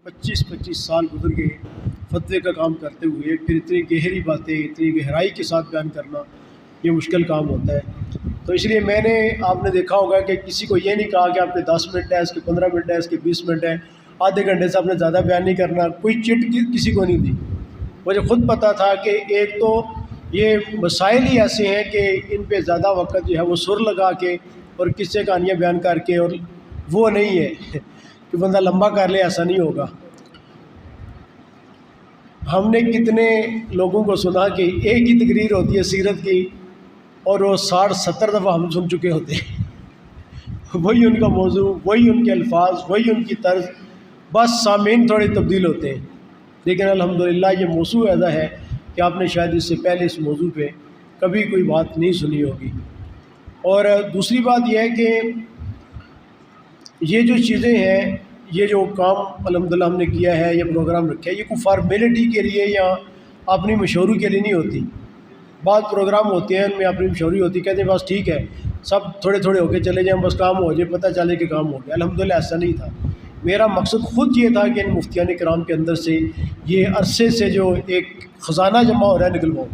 25 سال گزر گئے فتوے کا کام کرتے ہوئے، پھر اتنی گہری باتیں اتنی گہرائی کے ساتھ بیان کرنا یہ مشکل کام ہوتا ہے۔ تو اس لیے میں نے، آپ نے دیکھا ہوگا کہ کسی کو یہ نہیں کہا کہ آپ کے 10 منٹ ہے، اس کے 15 منٹ ہے، اس کے 20 منٹ ہے، آدھے گھنٹے سے آپ نے زیادہ بیان نہیں کرنا، کوئی چٹ کسی کو نہیں دی۔ مجھے خود پتہ تھا کہ ایک تو یہ مسائل ہی ایسے ہیں کہ ان پہ زیادہ وقت جو ہے وہ سر لگا کے اور قصے کہانیاں بیان کر کے، اور وہ نہیں ہے کہ بندہ لمبا کر لے، ایسا نہیں ہوگا۔ ہم نے کتنے لوگوں کو سنا کہ ایک ہی تقریر ہوتی ہے سیرت کی اور وہ 60-70 دفعہ ہم سن چکے ہوتے ہیں، وہی ان کا موضوع، وہی ان کے الفاظ، وہی ان کی طرز، بس سامعین تھوڑے تبدیل ہوتے ہیں۔ لیکن الحمدللہ یہ موضوع ایسا ہے کہ آپ نے شاید اس سے پہلے اس موضوع پہ کبھی کوئی بات نہیں سنی ہوگی۔ اور دوسری بات یہ ہے کہ یہ جو چیزیں ہیں، یہ جو کام الحمدللہ ہم نے کیا ہے، یہ پروگرام رکھا ہے، یہ کوئی فارمیلٹی کے لیے یا اپنی مشہوری کے لیے نہیں ہوتی۔ بعض پروگرام ہوتے ہیں ان میں اپنی مشہوری ہوتی، کہتے ہیں بس ٹھیک ہے سب تھوڑے تھوڑے ہو کے چلے جائیں، بس کام ہو جائے، پتہ چلے کہ کام ہو گیا۔ الحمدللہ ایسا نہیں تھا۔ میرا مقصد خود یہ تھا کہ ان مفتیان کرام کے اندر سے یہ عرصے سے جو ایک خزانہ جمع ہو رہا ہے نکلواؤں۔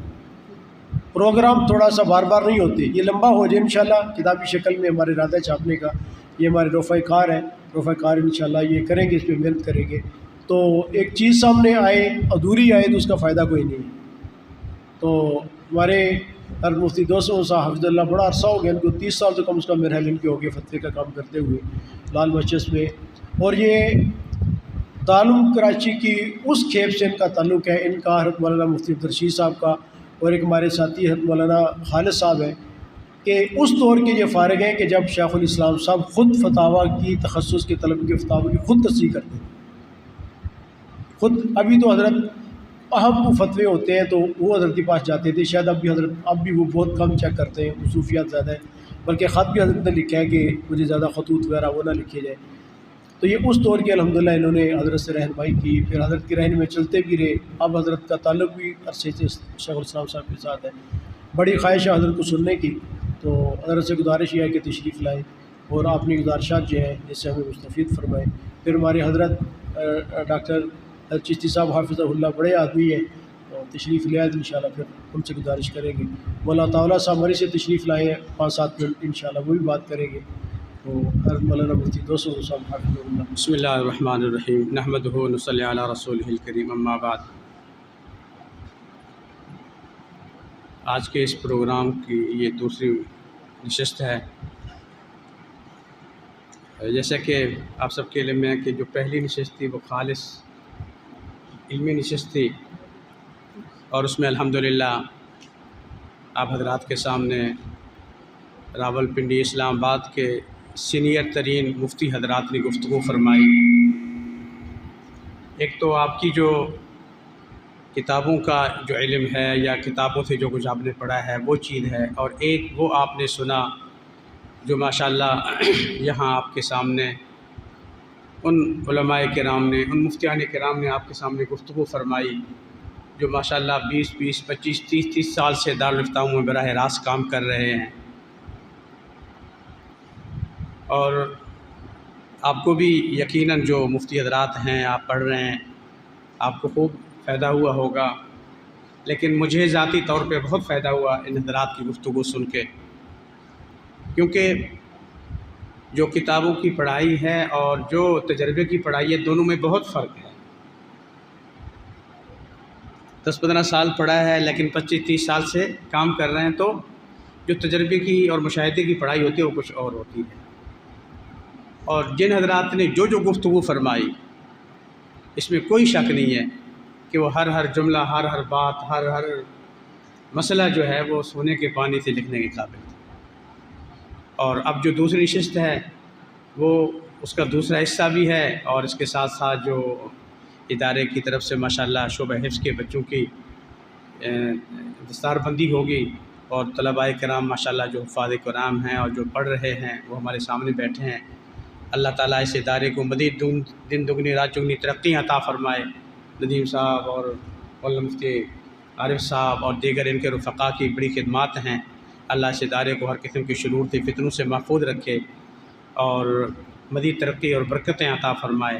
پروگرام تھوڑا سا بار بار نہیں ہوتے، یہ لمبا ہو جائے انشاءاللہ، کتابی شکل میں ہمارے ارادہ ہے چھاپنے کا، یہ ہمارے رفع کار ہے، رفع کار انشاءاللہ یہ کریں گے، اس پہ محنت کریں گے، تو ایک چیز سامنے آئے ادھوری آئے تو اس کا فائدہ کوئی نہیں۔ تو ہمارے ہر مفتی دوستوں صاحب حفظ اللہ بڑا عرصہ ہو گیا، ان کو 30 سال سے کم از کم میرے خیال ان کے ہو گئے فتوے کا کام کرتے ہوئے لال مسجد میں، اور یہ تعلق کراچی کی اس کھیپ سے ان کا تعلق ہے۔ ان کا حضرت مولانا مفتی عبدالرشید صاحب کا، اور ایک ہمارے ساتھی حضرت مولانا خالد صاحب ہیں کہ اس دور کے یہ فارغ ہیں کہ جب شیخ الاسلام صاحب خود فتاویٰ کی تخصص کے طلب کے فتاویٰ کی خود تصحیح کرتے ہیں خود۔ ابھی تو حضرت اہم فتوے ہوتے ہیں تو وہ حضرت کے پاس جاتے تھے، شاید اب بھی وہ بہت کم چیک کرتے ہیں، خصوصیات زیادہ ہے، بلکہ خط بھی حضرت نے لکھا ہے کہ مجھے زیادہ خطوط وغیرہ وہ نہ لکھے جائے۔ تو یہ اس دور کے الحمدللہ انہوں نے حضرت سے رہنمائی کی، پھر حضرت کی رہنمائی میں چلتے بھی رہے۔ اب حضرت کا تعلق بھی عرصے سے شیخ الاسلام صاحب کے ساتھ ہے۔ بڑی خواہش ہے حضرت کو سننے کی، تو حضرت سے گزارش یہ ہے کہ تشریف لائیں اور اپنی گزارشات جو ہیں جس سے ہمیں مستفید فرمائیں۔ پھر ہمارے حضرت ڈاکٹر چشتی صاحب حافظہ اللہ بڑے آدمی ہیں، تو تشریف لے آئے انشاءاللہ، پھر ان سے گزارش کریں گے۔ مولانا تعالیٰ صاحب ہمارے سے تشریف لائے ہیں 5-7 منٹ انشاءاللہ، وہ بھی بات کریں گے۔ تو حضرت مولانا مفتی دوستوں صاحب حافظہ اللہ۔ بسم اللہ الرحمن الرحیم، نحمدہ و نصلی علی رسولہ الکریم، اما بعد۔ آج کے اس پروگرام کی یہ دوسری نشست ہے۔ جیسا کہ آپ سب کے علم میں ہے کہ جو پہلی نشست تھی وہ خالص علمی نشست تھی، اور اس میں الحمدللہ آپ حضرات کے سامنے راولپنڈی اسلام آباد کے سینئر ترین مفتی حضرات نے گفتگو فرمائی۔ ایک تو آپ کی جو کتابوں کا جو علم ہے یا کتابوں سے جو کچھ آپ نے پڑھا ہے وہ چیز ہے، اور ایک وہ آپ نے سنا جو ماشاءاللہ یہاں آپ کے سامنے ان علماء کرام نے، ان مفتیان کرام نے آپ کے سامنے گفتگو فرمائی جو ماشاءاللہ 20, 25, 30 سال سے دارالفتاؤں میں براہ راست کام کر رہے ہیں، اور آپ کو بھی یقیناً جو مفتی حضرات ہیں آپ پڑھ رہے ہیں، آپ کو خوب فائدہ ہوا ہوگا، لیکن مجھے ذاتی طور پہ بہت فائدہ ہوا ان حضرات کی گفتگو سن کے، کیونکہ جو کتابوں کی پڑھائی ہے اور جو تجربے کی پڑھائی ہے دونوں میں بہت فرق ہے۔ 10-15 سال پڑھا ہے لیکن 25-30 سال سے کام کر رہے ہیں، تو جو تجربے کی اور مشاہدے کی پڑھائی ہوتی ہے وہ کچھ اور ہوتی ہے۔ اور جن حضرات نے جو گفتگو فرمائی اس میں کوئی شک نہیں ہے کہ وہ ہر جملہ، ہر بات، ہر مسئلہ جو ہے وہ سونے کے پانی سے لکھنے کے قابل ہے۔ اور اب جو دوسری نشست ہے وہ اس کا دوسرا حصہ بھی ہے، اور اس کے ساتھ ساتھ جو ادارے کی طرف سے ماشاءاللہ شعبہ حفظ کے بچوں کی دستار بندی ہوگی، اور طلباء کرام ماشاءاللہ جو حفاظ قرآن ہیں اور جو پڑھ رہے ہیں وہ ہمارے سامنے بیٹھے ہیں۔ اللہ تعالیٰ اس ادارے کو مزید دن دگنی رات چگنی ترقی عطا فرمائے۔ ندیم صاحب اور مولانا مفتی عارف صاحب اور دیگر ان کے رفقا کی بڑی خدمات ہیں۔ اللہ اس ادارے کو ہر قسم کی شرور سے فتنوں سے محفوظ رکھے اور مزید ترقی اور برکتیں عطا فرمائے۔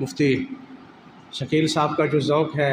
مفتی شکیل صاحب کا جو ذوق ہے،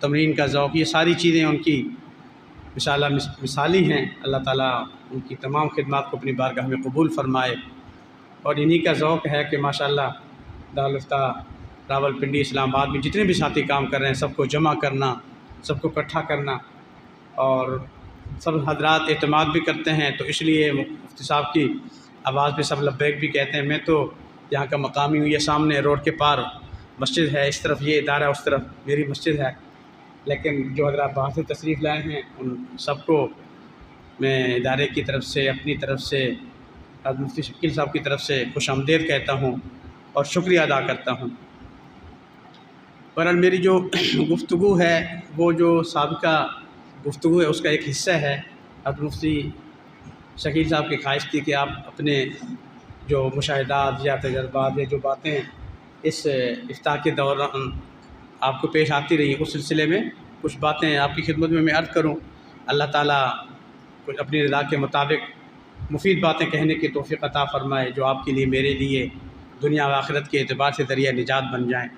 تمرین کا ذوق، یہ ساری چیزیں ان کی مثالی ہیں۔ اللہ تعالیٰ ان کی تمام خدمات کو اپنی بارگاہ میں قبول فرمائے، اور انہی کا ذوق ہے کہ ماشاءاللہ دارالفتہ راولپنڈی اسلام آباد میں جتنے بھی ساتھی کام کر رہے ہیں سب کو جمع کرنا، سب کو اکٹھا کرنا، اور سب حضرات اعتماد بھی کرتے ہیں، تو اس لیے مفتی صاحب کی آواز پہ سب لبیک بھی کہتے ہیں۔ میں تو یہاں کا مقامی ہوں، یہ سامنے روڈ کے پار مسجد ہے، اس طرف یہ ادارہ، اس طرف میری مسجد ہے، لیکن جو حضرات باہر سے تشریف لائے ہیں ان سب کو میں ادارے کی طرف سے، اپنی طرف سے، حضرت مفتی شکیل صاحب کی طرف سے خوش آمدید کہتا ہوں اور شکریہ ادا کرتا ہوں۔ بہرحال میری جو گفتگو ہے وہ جو سابقہ گفتگو ہے اس کا ایک حصہ ہے۔ حضرت مفتی شکیل صاحب کی خواہش تھی کہ آپ اپنے جو مشاہدات یا تجربات یا جو باتیں اس افتاء کے دوران آپ کو پیش آتی رہی، اس سلسلے میں کچھ باتیں آپ کی خدمت میں عرض کروں۔ اللہ تعالیٰ کچھ اپنی رضا کے مطابق مفید باتیں کہنے کی توفیق عطا فرمائے، جو آپ کے لیے، میرے لیے دنیا و آخرت کے اعتبار سے ذریعہ نجات بن جائیں۔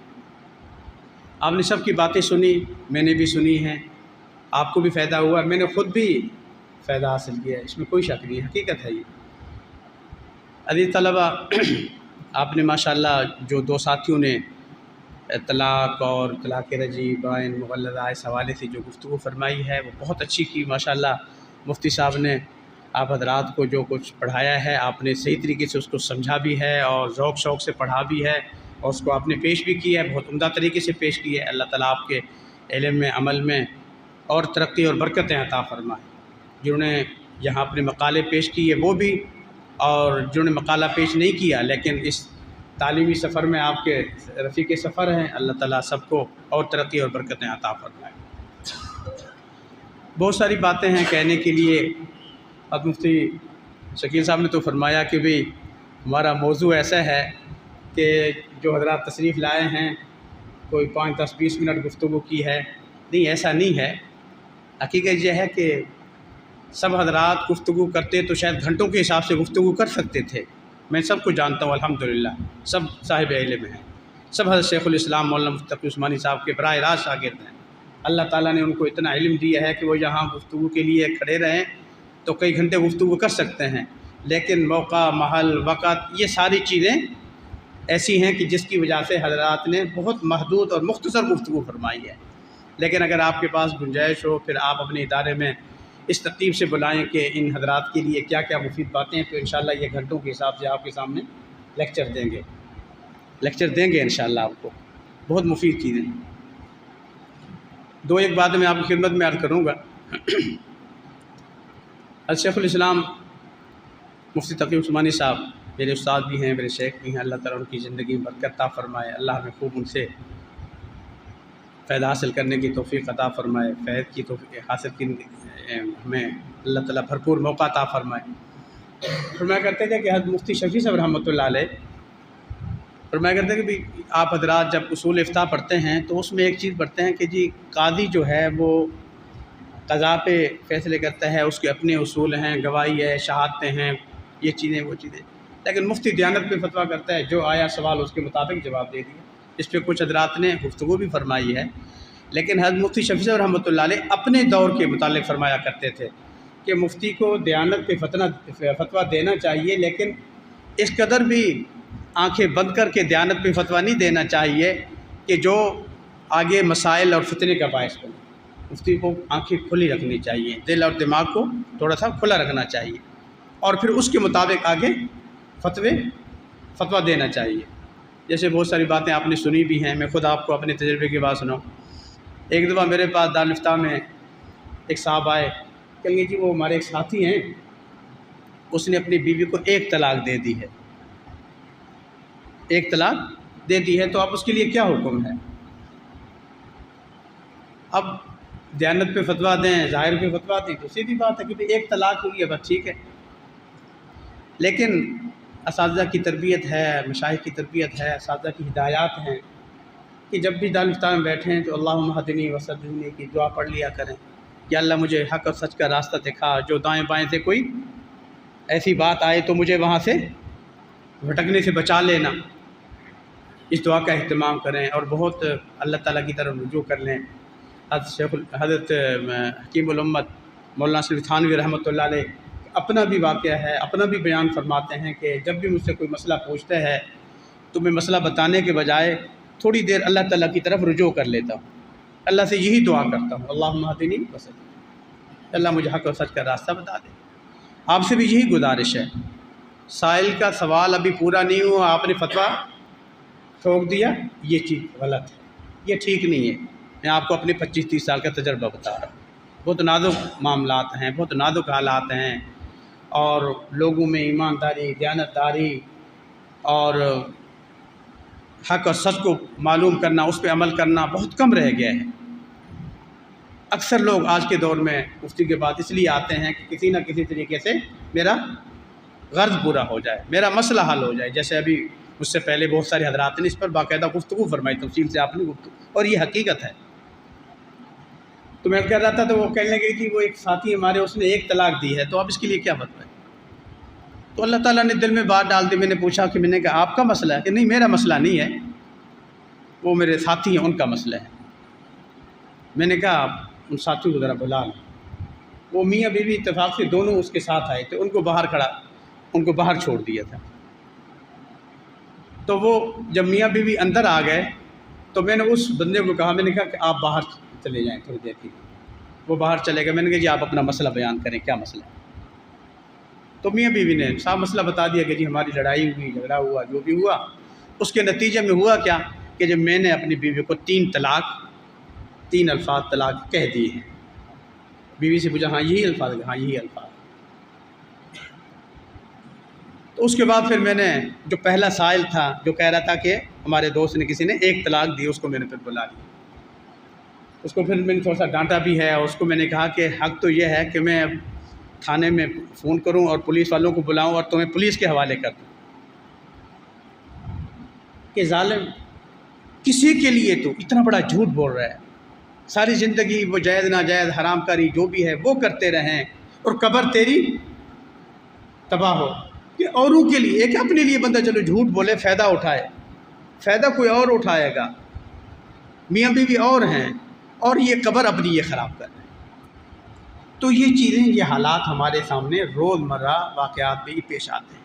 آپ نے سب کی باتیں سنی، میں نے بھی سنی ہیں، آپ کو بھی فائدہ ہوا، میں نے خود بھی فائدہ حاصل کیا ہے، اس میں کوئی شک نہیں، حقیقت ہے یہ۔ عزیز طلبہ، آپ نے ماشاءاللہ جو دو ساتھیوں نے طلاق اور طلاق رجعی، بائن، مغلظہ، اس حوالے سے جو گفتگو فرمائی ہے وہ بہت اچھی کی ماشاءاللہ۔ مفتی صاحب نے آپ حضرات کو جو کچھ پڑھایا ہے آپ نے صحیح طریقے سے اس کو سمجھا بھی ہے اور ذوق شوق سے پڑھا بھی ہے، اور اس کو آپ نے پیش بھی کیا ہے، بہت عمدہ طریقے سے پیش کی ہے۔ اللہ تعالیٰ آپ کے علم میں، عمل میں اور ترقی اور برکتیں عطا فرمائے۔ جنہوں نے یہاں اپنے مقالے پیش کیے وہ بھی، اور جنہوں نے مقالہ پیش نہیں کیا لیکن اس تعلیمی سفر میں آپ کے رفیق سفر ہیں، اللہ تعالیٰ سب کو اور ترقی اور برکتیں عطا فرمائے۔ بہت ساری باتیں ہیں کہنے کے لیے۔ حضرت مفتی شکیل صاحب نے تو فرمایا کہ بھئی ہمارا موضوع ایسا ہے کہ جو حضرات تشریف لائے ہیں کوئی 5، 10، 20 منٹ گفتگو کی ہے، نہیں ایسا نہیں ہے۔ حقیقت یہ ہے کہ سب حضرات گفتگو کرتے تو شاید گھنٹوں کے حساب سے گفتگو کر سکتے تھے۔ میں سب کو جانتا ہوں الحمدللہ، سب صاحب علم ہیں، سب حضرت شیخ الاسلام مولانا مفتی تقی عثمانی صاحب کے براہ راست شاگرد ہیں۔ اللہ تعالیٰ نے ان کو اتنا علم دیا ہے کہ وہ یہاں گفتگو کے لیے کھڑے رہیں تو کئی گھنٹے گفتگو کر سکتے ہیں، لیکن موقع، محل، وقت، یہ ساری چیزیں ایسی ہیں کہ جس کی وجہ سے حضرات نے بہت محدود اور مختصر گفتگو فرمائی ہے۔ لیکن اگر آپ کے پاس گنجائش ہو، پھر آپ اپنے ادارے میں اس ترتیب سے بلائیں کہ ان حضرات کے لیے کیا کیا مفید باتیں ہیں، تو انشاءاللہ یہ گھنٹوں کے حساب سے آپ کے سامنے لیکچر دیں گے انشاءاللہ آپ کو بہت مفید چیزیں۔ دو ایک باتیں میں آپ کی خدمت میں عرض کروں گا۔ حضرت شیخ الاسلام مفتی تقی عثمانی صاحب میرے استاد بھی ہیں، میرے شیخ بھی ہیں، اللہ تعالیٰ ان کی زندگی میں برکت عطا فرمائے، اللہ ہمیں خوب ان سے فائدہ حاصل کرنے کی توفیق عطا فرمائے، فیض کی توفیق حاصل کی ہمیں اللہ تعالیٰ بھرپور موقع عطا فرمائے۔ فرمایا کرتے تھے کہ حضرت مفتی شفیع صاحب رحمۃ اللہ علیہ فرمایا کرتے ہیں کہ بھی آپ حضرات جب اصول افتاء پڑھتے ہیں تو اس میں ایک چیز پڑھتے ہیں کہ جی قاضی جو ہے وہ قضا پہ فیصلے کرتا ہے، اس کے اپنے اصول ہیں، گواہی ہے، شہادتیں ہیں، یہ چیزیں وہ چیزیں، لیکن مفتی دیانت پہ فتویٰ کرتا ہے، جو آیا سوال اس کے مطابق جواب دے دیا۔ اس پہ کچھ حضرات نے گفتگو بھی فرمائی ہے، لیکن حضرت مفتی شفیع صاحب رحمۃ اللہ علیہ اپنے دور کے متعلق فرمایا کرتے تھے کہ مفتی کو دیانت پہ فتویٰ دینا چاہیے، لیکن اس قدر بھی آنکھیں بند کر کے دیانت پہ فتویٰ نہیں دینا چاہیے کہ جو آگے مسائل اور فتنے کا باعث بنے۔ مفتی کو آنکھیں کھلی رکھنی چاہیے، دل اور دماغ کو تھوڑا سا کھلا رکھنا چاہیے، اور پھر اس کے مطابق آگے فتویٰ دینا چاہیے۔ جیسے بہت ساری باتیں آپ نے سنی بھی ہیں، میں خود آپ کو اپنے تجربے کی بات سناؤں۔ ایک دفعہ میرے پاس دارالفتاء میں ایک صاحب آئے، کہیں گے جی وہ ہمارے ایک ساتھی ہیں، اس نے اپنی بیوی کو 1 طلاق دے دی ہے، 1 طلاق دے دی ہے، تو آپ اس کے لیے کیا حکم ہے؟ اب دیانت پہ فتویٰ دیں، ظاہر پہ فتویٰ دیں تو سیدھی بات ہے کہ 1 طلاق ہوئی ہے بس ٹھیک ہے، لیکن اساتذہ کی تربیت ہے، مشائخ کی تربیت ہے، اساتذہ کی ہدایات ہیں کہ جب بھی دارالفتاء میں بیٹھیں تو اللہم اہدنی وسددنی کی دعا پڑھ لیا کریں، یا اللہ مجھے حق اور سچ کا راستہ دکھا، جو دائیں بائیں سے کوئی ایسی بات آئے تو مجھے وہاں سے بھٹکنے سے بچا لینا۔ اس دعا کا اہتمام کریں اور بہت اللہ تعالیٰ کی طرف رجوع کر لیں۔ حضرت حکیم الامت مولانا شریف تھانوی رحمۃ اللہ علیہ اپنا بھی واقعہ ہے، اپنا بھی بیان فرماتے ہیں کہ جب بھی مجھ سے کوئی مسئلہ پوچھتا ہے تو میں مسئلہ بتانے کے بجائے تھوڑی دیر اللہ تعالیٰ کی طرف رجوع کر لیتا ہوں، اللہ سے یہی دعا کرتا ہوں، اللہم اہدنی وسدد، اللہ مجھے حق و سچ کا راستہ بتا دے۔ آپ سے بھی یہی گزارش ہے، سائل کا سوال ابھی پورا نہیں ہوا، آپ نے فتویٰ ٹھوک دیا، یہ چیز غلط ہے، یہ ٹھیک نہیں ہے۔ میں آپ کو اپنے 25-30 سال کا تجربہ بتا رہا ہوں، بہت نازک معاملات ہیں، بہت نازک حالات ہیں، اور لوگوں میں ایمانداری، دیانتداری اور حق اور سچ کو معلوم کرنا، اس پہ عمل کرنا بہت کم رہ گیا ہے۔ اکثر لوگ آج کے دور میں مفتی کے بعد اس لیے آتے ہیں کہ کسی نہ کسی طریقے سے میرا غرض پورا ہو جائے، میرا مسئلہ حل ہو جائے۔ جیسے ابھی مجھ سے پہلے بہت سارے حضرات نے اس پر باقاعدہ گفتگو فرمائی، تفصیل سے آپ نے گفتگو، اور یہ حقیقت ہے۔ تو میں کہہ رہا تھا تو وہ کہنے لگے کہ وہ ایک ساتھی ہمارے، اس نے ایک طلاق دی ہے، تو اب اس کے لیے کیا فتویٰ ہے؟ تو اللہ تعالیٰ نے دل میں بات ڈال دی۔ میں نے پوچھا کہ میں نے کہا آپ کا مسئلہ ہے؟ کہ نہیں، میرا مسئلہ نہیں ہے، وہ میرے ساتھی ہیں، ان کا مسئلہ ہے۔ میں نے کہا آپ ان ساتھیوں کو ذرا بلا لیں۔ وہ میاں بیوی اتفاق سے دونوں اس کے ساتھ آئے تھے، ان کو باہر چھوڑ دیا تھا۔ تو وہ جب میاں بیوی اندر آ گئے تو میں نے اس بندے کو کہا، میں نے کہا کہ آپ باہر چلے جائیں تھوڑی دیر کے لیے۔ وہ باہر چلے گئے۔ میں نے کہا جی آپ اپنا مسئلہ بیان کریں، کیا مسئلہ ہے؟ تو میاں بیوی نے صاف مسئلہ بتا دیا کہ جی ہماری لڑائی ہوئی، جھگڑا ہوا، جو بھی ہوا، اس کے نتیجے میں ہوا کیا کہ جب میں نے اپنی بیوی کو 3 الفاظ طلاق کہہ دیے ہیں۔ بیوی سے پوچھا ہاں یہی الفاظ ہے؟ ہاں یہی الفاظ۔ تو اس کے بعد پھر میں نے جو پہلا سائل تھا جو کہہ رہا تھا کہ ہمارے دوست نے کسی نے ایک طلاق دی، اس کو میں نے پھر بلا لیا۔ اس کو پھر میں نے تھوڑا سا ڈانٹا بھی ہے، اور اس کو میں نے کہا کہ حق تو یہ ہے کہ میں اب تھانے میں فون کروں اور پولیس والوں کو بلاؤں اور تمہیں پولیس کے حوالے کر دوں کہ ظالم کسی کے لیے تو اتنا بڑا جھوٹ بول رہا ہے، ساری زندگی وہ جائز ناجائز حرام کاری جو بھی ہے وہ کرتے رہیں، اور قبر تیری تباہ ہو۔ کہ اوروں کے لیے، ایک اپنے لیے بندہ چلو جھوٹ بولے، فائدہ اٹھائے، فائدہ کوئی اور اٹھائے گا، میاں بیوی اور ہیں، اور یہ قبر اپنی یہ خراب کر رہے ہیں۔ تو یہ چیزیں، یہ حالات ہمارے سامنے روزمرہ واقعات میں ہی پیش آتے ہیں۔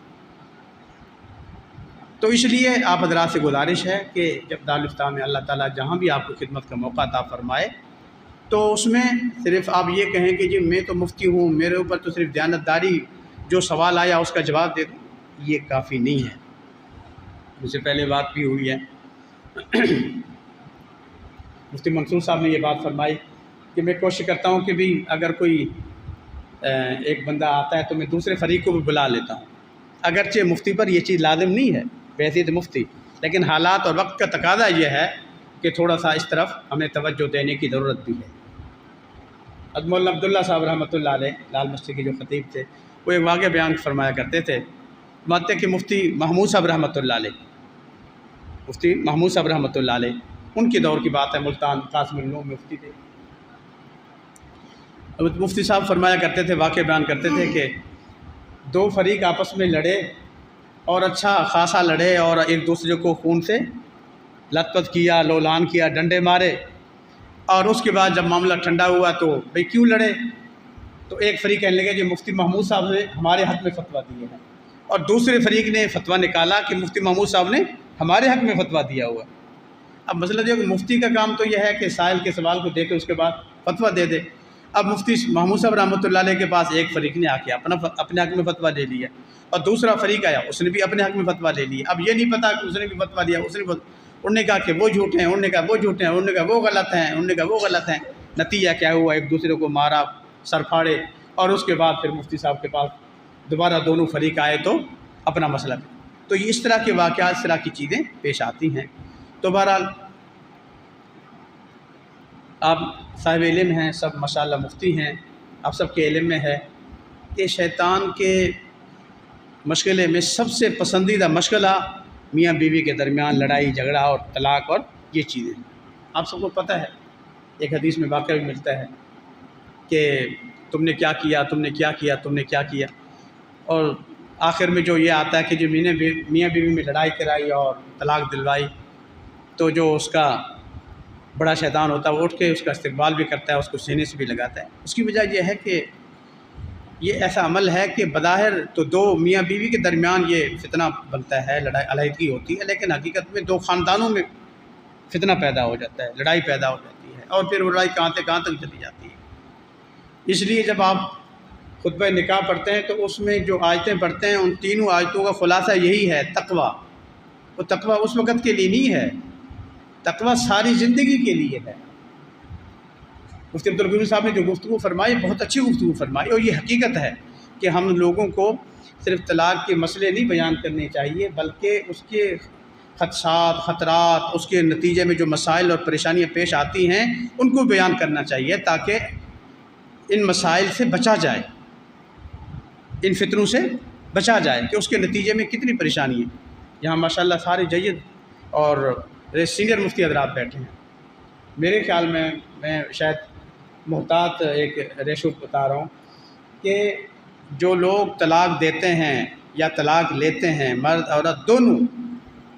تو اس لیے آپ حضرات سے گزارش ہے کہ جب دارالفتہ میں اللہ تعالیٰ جہاں بھی آپ کو خدمت کا موقع عطا فرمائے تو اس میں صرف آپ یہ کہیں کہ جی میں تو مفتی ہوں، میرے اوپر تو صرف دیانتداری، جو سوال آیا اس کا جواب دے دوں، یہ کافی نہیں ہے۔ مجھ سے پہلے بات بھی ہوئی ہے، مفتی منصور صاحب نے یہ بات فرمائی کہ میں کوشش کرتا ہوں کہ بھی اگر کوئی ایک بندہ آتا ہے تو میں دوسرے فریق کو بھی بلا لیتا ہوں، اگرچہ مفتی پر یہ چیز لازم نہیں ہے بحیثیت مفتی، لیکن حالات اور وقت کا تقاضا یہ ہے کہ تھوڑا سا اس طرف ہمیں توجہ دینے کی ضرورت بھی ہے۔ مولانا عبداللہ صاحب رحمۃ اللہ علیہ، لال مسجد کے جو خطیب تھے، وہ ایک واقعہ بیان فرمایا کرتے تھے، مانتے کہ مفتی محمود صاحب رحمۃ اللہ علیہ، مفتی محمود صاحب رحمۃ اللہ علیہ، ان کے دور کی بات ہے، ملتان قاسم العلوم مفتی تھے۔ مفتی صاحب فرمایا کرتے تھے، واقعہ بیان کرتے تھے کہ 2 فریق آپس میں لڑے اور اچھا خاصا لڑے، اور ایک دوسرے کو خون سے لت پت کیا، لولان کیا، ڈنڈے مارے، اور اس کے بعد جب معاملہ ٹھنڈا ہوا تو بھئی کیوں لڑے؟ تو ایک فریق کہنے لگے کہ مفتی محمود صاحب نے ہمارے حق میں فتویٰ دیے ہیں، اور دوسرے فریق نے فتویٰ نکالا کہ مفتی محمود صاحب نے ہمارے حق میں فتویٰ دیا ہوا۔ اب مسئلہ جو ہے کہ مفتی کا کام تو یہ ہے کہ سائل کے سوال کو دیکھے اس کے بعد فتویٰ دے دے۔ اب مفتی محمود صاحب رحمۃ اللہ علیہ کے پاس ایک فریق نے آ کے اپنے حق میں فتویٰ لے لیا، اور دوسرا فریق آیا، اس نے بھی اپنے حق میں فتویٰ لے لیا۔ اب یہ نہیں پتا کہ اس نے بھی فتویٰ دیا، انہوں نے کہا کہ وہ جھوٹے ہیں، انہوں نے کہا وہ جھوٹے ہیں، انہوں نے کہا وہ غلط ہیں، انہوں نے کہا وہ غلط ہیں۔ نتیجہ کیا ہوا؟ ایک دوسرے کو مارا، سر پھاڑے، اور اس کے بعد پھر مفتی صاحب کے پاس دوبارہ دونوں فریق آئے تو اپنا مسئلہ۔ تو یہ اس طرح کے واقعات، اس طرح کی چیزیں پیش آتی ہیں۔ تو بہرحال آپ صاحب علم ہیں، سب ماشاءاللہ مفتی ہیں، آپ سب کے علم میں ہے کہ شیطان کے مشغلے میں سب سے پسندیدہ مشغلہ میاں بیوی کے درمیان لڑائی جھگڑا اور طلاق اور یہ چیزیں۔ آپ سب کو پتہ ہے، ایک حدیث میں واقعہ بھی ملتا ہے کہ تم نے کیا کیا، تم نے کیا کیا، تم نے کیا کیا۔ اور آخر میں جو یہ آتا ہے کہ جو میاں بیوی میں لڑائی کرائی اور طلاق دلوائی، تو جو اس کا بڑا شیطان ہوتا ہے وہ اٹھ کے اس کا استقبال بھی کرتا ہے، اس کو سینے سے بھی لگاتا ہے۔ اس کی وجہ یہ ہے کہ یہ ایسا عمل ہے کہ بظاہر تو دو میاں بیوی کے درمیان یہ فتنہ بنتا ہے، لڑائی علیحدگی ہوتی ہے، لیکن حقیقت میں دو خاندانوں میں فتنہ پیدا ہو جاتا ہے، لڑائی پیدا ہو جاتی ہے، اور پھر وہ لڑائی کہاں تک چلی جاتی ہے۔ اس لیے جب آپ خطبہ نکاح پڑھتے ہیں تو اس میں جو آیتیں پڑھتے ہیں ان تینوں آیتوں کا خلاصہ یہی ہے، تقویٰ۔ وہ تقویٰ اس وقت کے لیے نہیں ہے، تقویٰ ساری زندگی کے لیے ہے۔ مفتی عبدالقیوم صاحب نے جو گفتگو فرمائی بہت اچھی گفتگو فرمائی، اور یہ حقیقت ہے کہ ہم لوگوں کو صرف طلاق کے مسئلے نہیں بیان کرنے چاہیے، بلکہ اس کے خدشات، خطرات، اس کے نتیجے میں جو مسائل اور پریشانیاں پیش آتی ہیں ان کو بیان کرنا چاہیے، تاکہ ان مسائل سے بچا جائے، ان فتنوں سے بچا جائے کہ اس کے نتیجے میں کتنی پریشانی ہے۔ یہاں ماشاءاللہ سارے جید اور سینئر مفتی حضرات بیٹھے ہیں۔ میرے خیال میں شاید محتاط ایک ریشو بتا رہا ہوں کہ جو لوگ طلاق دیتے ہیں یا طلاق لیتے ہیں، مرد عورت دونوں،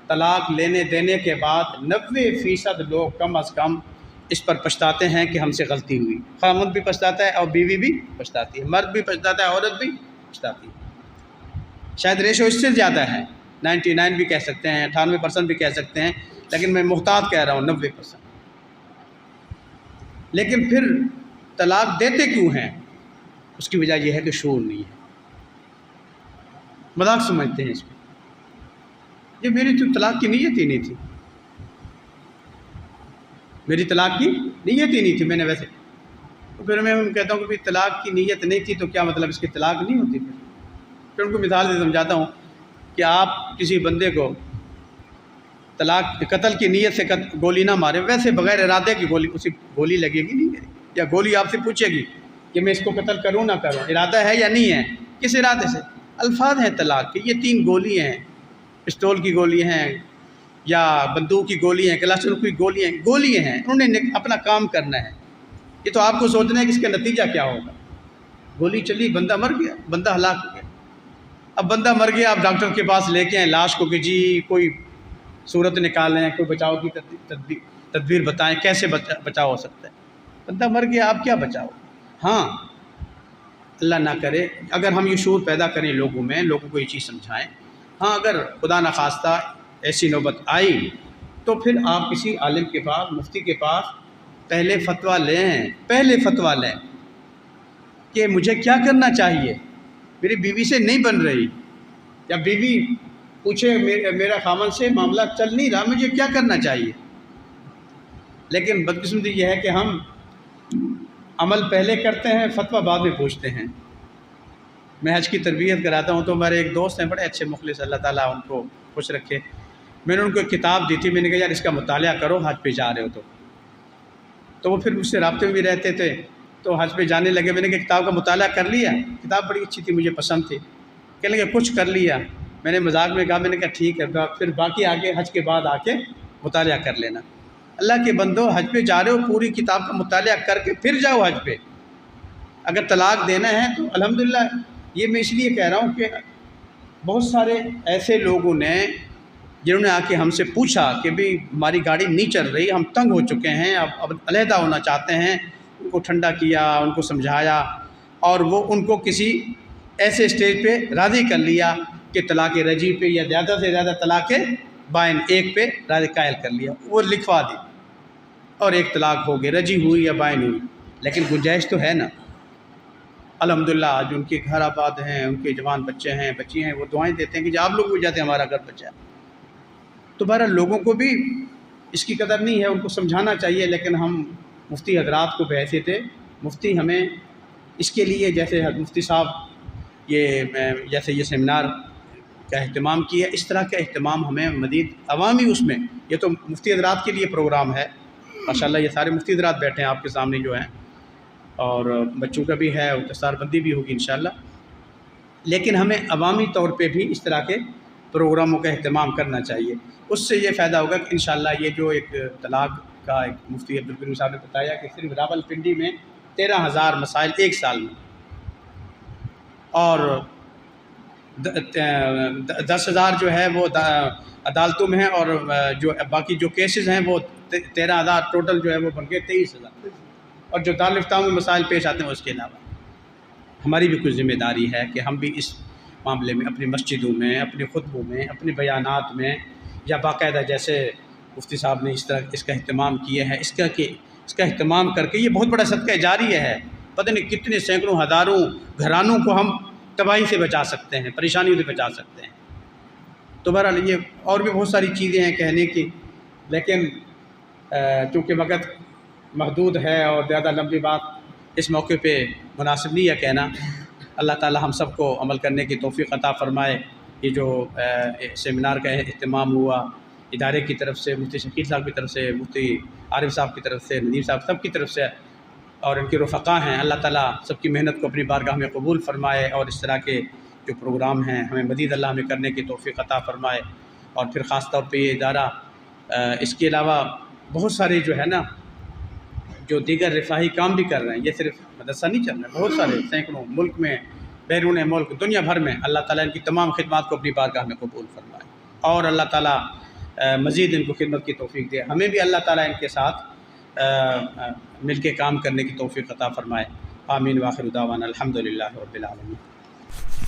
طلاق لینے دینے کے بعد 90% لوگ کم از کم اس پر پچھتاتے ہیں کہ ہم سے غلطی ہوئی۔ خامد بھی پچھتاتا ہے اور بیوی بھی پچھتاتی ہے، مرد بھی پچھتاتا ہے، عورت بھی پچھتاتی ہے۔ شاید ریشو اس سے زیادہ ہے، 99 بھی کہہ سکتے ہیں، 98% بھی کہہ سکتے ہیں، لیکن میں محتاط کہہ رہا ہوں 90%۔ لیکن پھر طلاق دیتے کیوں ہیں؟ اس کی وجہ یہ ہے کہ شعور نہیں ہے، مذاق سمجھتے ہیں اس کو۔ یہ میری تو طلاق کی نیت ہی نہیں تھی، میری طلاق کی نیت ہی نہیں تھی، میں نے ویسے تو پھر میں کہتا ہوں کہ بھائی طلاق کی نیت نہیں تھی تو کیا مطلب اس کی طلاق نہیں ہوتی؟ پھر ان کو مثال سے سمجھاتا ہوں کہ آپ کسی بندے کو طلاق قتل کی نیت سے گولی نہ مارے، ویسے بغیر ارادے کی اسے گولی لگے گی نہیں، یا گولی آپ سے پوچھے گی کہ میں اس کو قتل کروں نہ کروں، ارادہ ہے یا نہیں ہے؟ کس ارادے سے؟ الفاظ ہیں طلاق کے، یہ 3 گولی ہیں، پستول کی گولی ہیں یا بندوق کی گولی ہیں، کلاشن کی گولی ہیں، انہوں نے اپنا کام کرنا ہے۔ یہ تو آپ کو سوچنا ہے کہ اس کا نتیجہ کیا ہوگا۔ گولی چلی، بندہ مر گیا، بندہ ہلاک ہو گیا۔ اب بندہ مر گیا، آپ ڈاکٹر کے پاس لے کے آئیں لاش کو کہ جی کوئی صورت نکالیں، کوئی بچاؤ کی تدبیر بتائیں، کیسے بچاؤ ہو سکتا ہے؟ بندہ مر گیا، آپ کیا بچاؤ؟ ہاں، اللہ نہ کرے اگر ہم یہ شعور پیدا کریں لوگوں میں، لوگوں کو یہ چیز سمجھائیں، ہاں اگر خدا نخواستہ ایسی نوبت آئی تو پھر آپ کسی عالم کے پاس، مفتی کے پاس پہلے فتویٰ لیں کہ مجھے کیا کرنا چاہیے، میری بیوی سے نہیں بن رہی، یا بیوی پوچھے میرا خامن سے معاملہ چل نہیں رہا، مجھے کیا کرنا چاہیے۔ لیکن بدقسمتی یہ ہے کہ ہم عمل پہلے کرتے ہیں، فتویٰ بعد میں پوچھتے ہیں۔ میں حج کی تربیت کراتا ہوں تو ہمارے ایک دوست ہیں بڑے اچھے مخلص، اللہ تعالیٰ ان کو خوش رکھے، میں نے ان کو ایک کتاب دی تھی، میں نے کہا یار اس کا مطالعہ کرو، حج پہ جا رہے ہو تو وہ پھر مجھ سے رابطے میں بھی رہتے تھے، تو حج پہ جانے لگے، میں نے کہا کتاب کا مطالعہ کر لیا؟ کتاب بڑی اچھی تھی، مجھے پسند تھی، کہنے لگے کچھ کر لیا، میں نے مذاق میں کہا، میں نے کہا ٹھیک ہے، پھر باقی آگے حج کے بعد آ کے مطالعہ کر لینا۔ اللہ کے بندو، حج پہ جا رہے ہو، پوری کتاب کا مطالعہ کر کے پھر جاؤ حج پہ۔ اگر طلاق دینا ہے تو الحمدللہ، یہ میں اس لیے کہہ رہا ہوں کہ بہت سارے ایسے لوگوں نے جنہوں نے آ کے ہم سے پوچھا کہ بھئی ہماری گاڑی نہیں چل رہی، ہم تنگ ہو چکے ہیں، اب علیحدہ ہونا چاہتے ہیں، ان کو ٹھنڈا کیا، ان کو سمجھایا، اور وہ ان کو کسی ایسے اسٹیج پہ راضی کر لیا کہ طلاق رجعی پہ یا زیادہ سے زیادہ طلاق بائن ایک پہ راضی قائل کر لیا، وہ لکھوا دی اور ایک طلاق ہو گئی، رجعی ہوئی یا بائن ہوئی۔ لیکن گنجائش تو ہے نا، الحمدللہ آج ان کے گھر آباد ہیں، ان کے جوان بچے ہیں، بچی ہیں، وہ دعائیں دیتے ہیں کہ جب آپ لوگ بھی جاتے ہیں ہمارا گھر بچہ ہے۔ تو بہرحال لوگوں کو بھی اس کی قدر نہیں ہے، ان کو سمجھانا چاہیے، لیکن ہم مفتی حضرات کو بحیثیت مفتی ہمیں اس کے لیے، جیسے مفتی صاحب جیسے یہ سیمینار کا اہتمام کیا، اس طرح کا اہتمام ہمیں مزید عوامی، اس میں یہ تو مفتی حضرات کے لیے پروگرام ہے، ماشاءاللہ یہ سارے مفتی حضرات بیٹھے ہیں آپ کے سامنے جو ہیں، اور بچوں کا بھی ہے، دستار بندی بھی ہوگی انشاءاللہ، لیکن ہمیں عوامی طور پہ بھی اس طرح کے پروگراموں کا اہتمام کرنا چاہیے۔ اس سے یہ فائدہ ہوگا کہ انشاءاللہ یہ جو ایک طلاق کا ایک مفتی عبدالقیوم صاحب نے بتایا کہ صرف راولپنڈی میں 13,000 مسائل ایک سال میں، اور 10,000 جو ہے وہ عدالتوں میں ہیں، اور جو باقی جو کیسز ہیں وہ 13,000 ٹوٹل جو ہے وہ بن کے 23,000، اور جو دارالفتاؤں میں مسائل پیش آتے ہیں اس کے علاوہ ہماری بھی کچھ ذمہ داری ہے کہ ہم بھی اس معاملے میں اپنی مسجدوں میں، اپنے خطبوں میں، اپنے بیانات میں، یا باقاعدہ جیسے مفتی صاحب نے اس کا اہتمام کیا ہے، اس کا اہتمام کر کے یہ بہت بڑا صدقہ جاریہ ہے، پتہ نہیں کتنے سینکڑوں ہزاروں گھرانوں کو ہم تباہی سے بچا سکتے ہیں، پریشانیوں سے بچا سکتے ہیں۔ تو بہرحال یہ اور بھی بہت ساری چیزیں ہیں کہنے کی، لیکن چونکہ وقت محدود ہے اور زیادہ لمبی بات اس موقع پہ مناسب نہیں ہے کہنا۔ اللہ تعالی ہم سب کو عمل کرنے کی توفیق عطا فرمائے۔ یہ جو سیمینار کا اہتمام ہوا ادارے کی طرف سے، مفتی شکیل صاحب کی طرف سے، مفتی عارف صاحب کی طرف سے، ندیم صاحب سب کی طرف سے، اور ان کے رفقا ہیں، اللہ تعالیٰ سب کی محنت کو اپنی بارگاہ میں قبول فرمائے، اور اس طرح کے جو پروگرام ہیں ہمیں مزید اللہ ہمیں کرنے کی توفیق عطا فرمائے۔ اور پھر خاص طور پہ یہ ادارہ اس کے علاوہ بہت سارے جو ہے نا جو دیگر رفاہی کام بھی کر رہے ہیں، یہ صرف مدرسہ نہیں چل رہا ہے، بہت سارے سینکڑوں ملک میں، بیرون ملک، دنیا بھر میں اللہ تعالیٰ ان کی تمام خدمات کو اپنی بارگاہ میں قبول فرمائے، اور اللہ تعالیٰ مزید ان کو خدمت کی توفیق دے۔ ہمیں بھی اللہ تعالیٰ ان کے ساتھ مل کے کام کرنے کی توفیق عطا فرمائے۔ آمین، وآخر دعوانا الحمدللہ رب العالمین۔